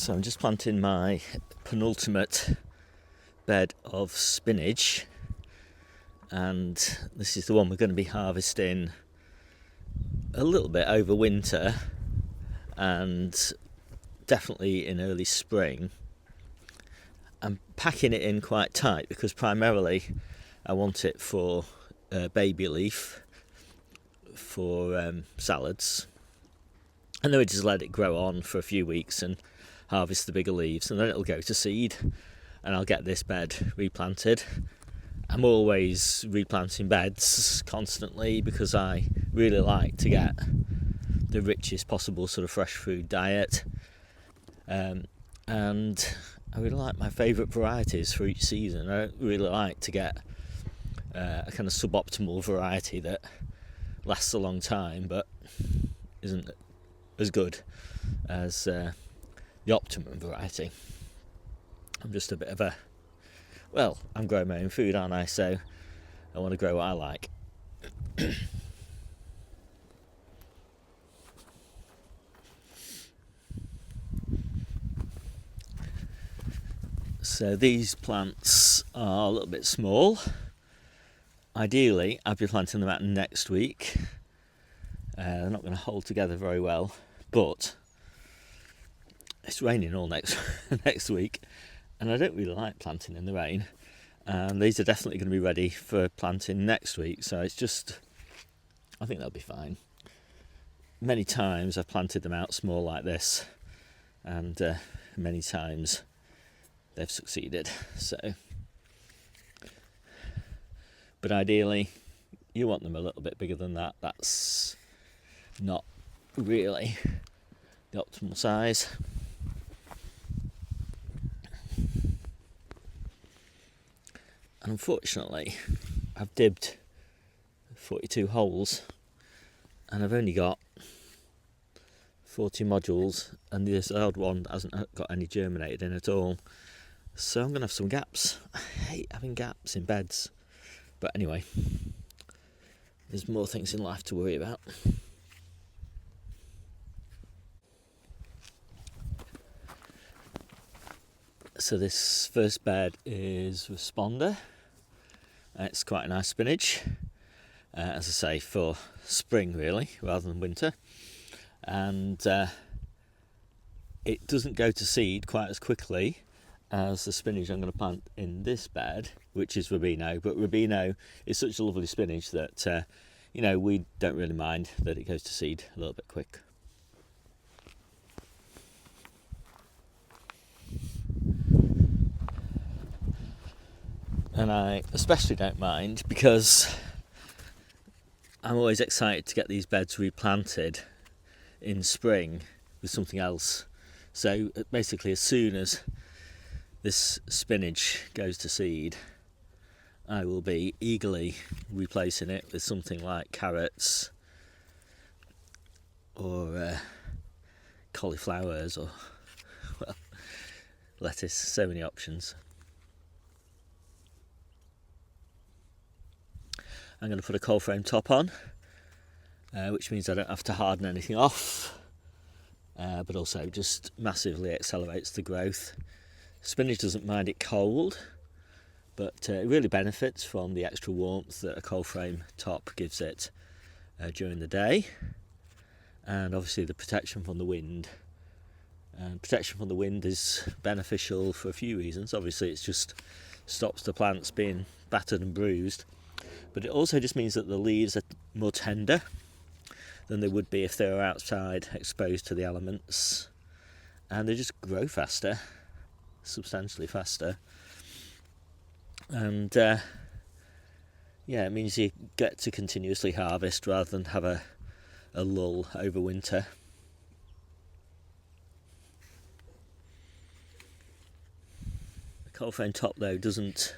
So I'm just planting my penultimate bed of spinach, and this is the one we're going to be harvesting a little bit over winter and definitely in early spring. I'm packing it in quite tight because primarily I want it for baby leaf for salads, and then we just let it grow on for a few weeks and harvest the bigger leaves, and then it'll go to seed and I'll get this bed replanted. I'm always replanting beds constantly because I really like to get the richest possible sort of fresh food diet, and I really like my favourite varieties for each season. I don't really like to get a kind of suboptimal variety that lasts a long time but isn't as good as the optimum variety. I'm just a bit of I'm growing my own food, aren't I? So I want to grow what I like. So these plants are a little bit small. Ideally, I'll be planting them out next week. They're not going to hold together very well, but it's raining all next week, and I don't really like planting in the rain. And these are definitely going to be ready for planting next week, so I think they'll be fine. Many times I've planted them out small like this, and many times they've succeeded. But ideally, you want them a little bit bigger than that. That's not really the optimal size. And unfortunately, I've dibbed 42 holes and I've only got 40 modules, and this old one hasn't got any germinated in at all. So I'm going to have some gaps. I hate having gaps in beds. But anyway, there's more things in life to worry about. So this first bed is Responder. It's quite a nice spinach, as I say, for spring really, rather than winter. And it doesn't go to seed quite as quickly as the spinach I'm going to plant in this bed, which is Rubino. But Rubino is such a lovely spinach that we don't really mind that it goes to seed a little bit quick. And I especially don't mind because I'm always excited to get these beds replanted in spring with something else. So basically, as soon as this spinach goes to seed, I will be eagerly replacing it with something like carrots or cauliflowers or lettuce. So many options. I'm going to put a cold frame top on, which means I don't have to harden anything off, but also just massively accelerates the growth. Spinach doesn't mind it cold, but it really benefits from the extra warmth that a cold frame top gives it during the day, and obviously the protection from the wind. And protection from the wind is beneficial for a few reasons. Obviously, it just stops the plants being battered and bruised, but it also just means that the leaves are more tender than they would be if they were outside exposed to the elements, and they just grow faster, substantially faster. And it means you get to continuously harvest rather than have a lull over winter. The cold frame top though doesn't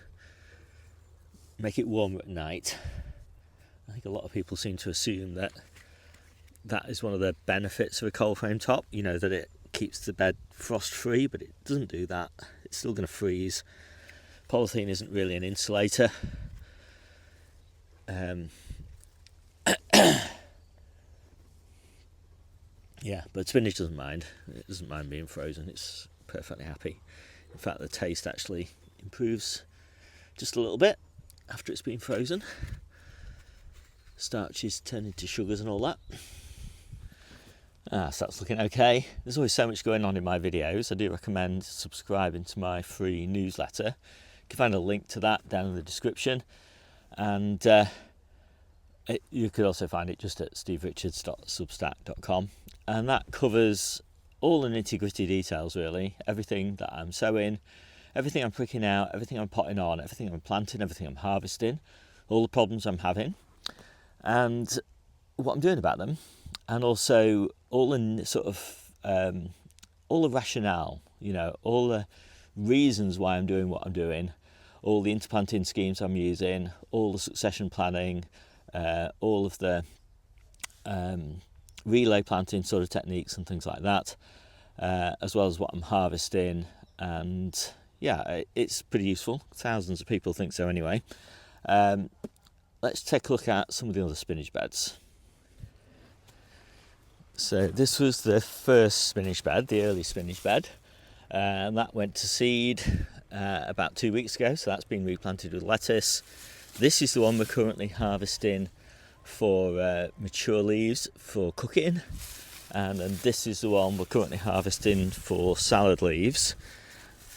make it warmer at night. I think a lot of people seem to assume that is one of the benefits of a cold frame top, that it keeps the bed frost free, but it doesn't do that. It's still going to freeze. Polythene isn't really an insulator. But spinach doesn't mind. It doesn't mind being frozen. It's perfectly happy. In fact, the taste actually improves just a little bit after it's been frozen. Starches turn into sugars and all that. So that's looking okay. There's always so much going on in my videos. I do recommend subscribing to my free newsletter. You can find a link to that down in the description, and you could also find it just at steverichards.substack.com, and that covers all the nitty-gritty details, really. Everything that I'm sowing, everything I'm pricking out, everything I'm potting on, everything I'm planting, everything I'm harvesting, all the problems I'm having, and what I'm doing about them, and also all the sort of all the rationale, all the reasons why I'm doing what I'm doing, all the interplanting schemes I'm using, all the succession planning, all of the relay planting sort of techniques and things like that, as well as what I'm harvesting. And yeah, it's pretty useful. Thousands of people think so anyway. Let's take a look at some of the other spinach beds. So this was the first spinach bed, the early spinach bed, and that went to seed about 2 weeks ago, so that's been replanted with lettuce. This is the one we're currently harvesting for mature leaves for cooking, and then this is the one we're currently harvesting for salad leaves.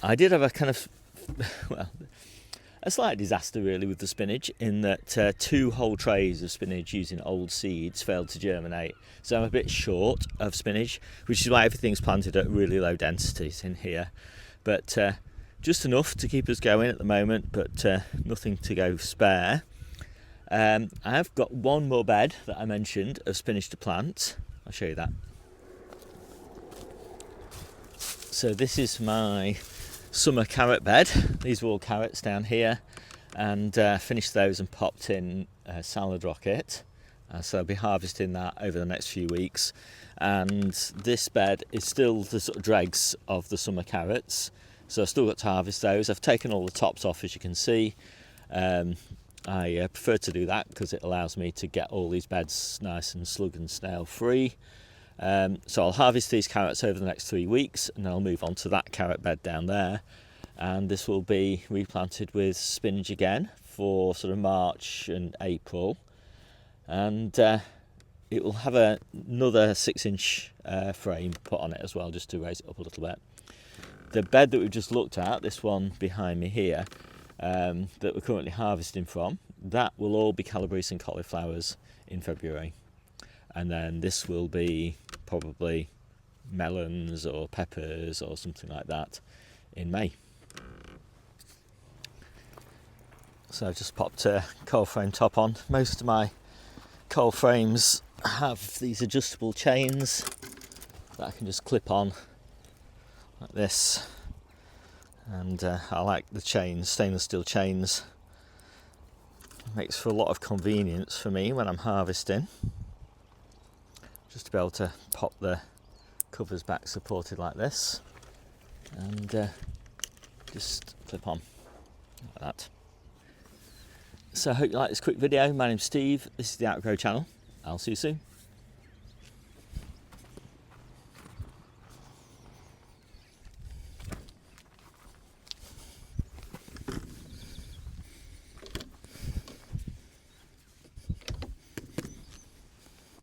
I did have a kind of, a slight disaster really with the spinach, in that 2 whole trays of spinach using old seeds failed to germinate, so I'm a bit short of spinach, which is why everything's planted at really low densities in here, but just enough to keep us going at the moment, but nothing to go spare. I've got one more bed that I mentioned of spinach to plant. I'll show you that. So this is my summer carrot bed. These were all carrots down here, and finished those and popped in a salad rocket. So I'll be harvesting that over the next few weeks. And this bed is still the sort of dregs of the summer carrots, so I've still got to harvest those. I've taken all the tops off, as you can see. I prefer to do that because it allows me to get all these beds nice and slug and snail free. So I'll harvest these carrots over the next 3 weeks, and then I'll move on to that carrot bed down there, and this will be replanted with spinach again for sort of March and April, and it will have another 6-inch frame put on it as well, just to raise it up a little bit. The bed that we've just looked at, this one behind me here, that we're currently harvesting from, that will all be calabrese and cauliflowers in February, and then this will be probably melons or peppers or something like that in May. So I've just popped a cold frame top on. Most of my cold frames have these adjustable chains that I can just clip on like this, and I like the chains, stainless steel chains. It makes for a lot of convenience for me when I'm harvesting, just to be able to pop the covers back supported like this, and just clip on like that. So I hope you like this quick video. My name's Steve, this is the Outgrow channel. I'll see you soon.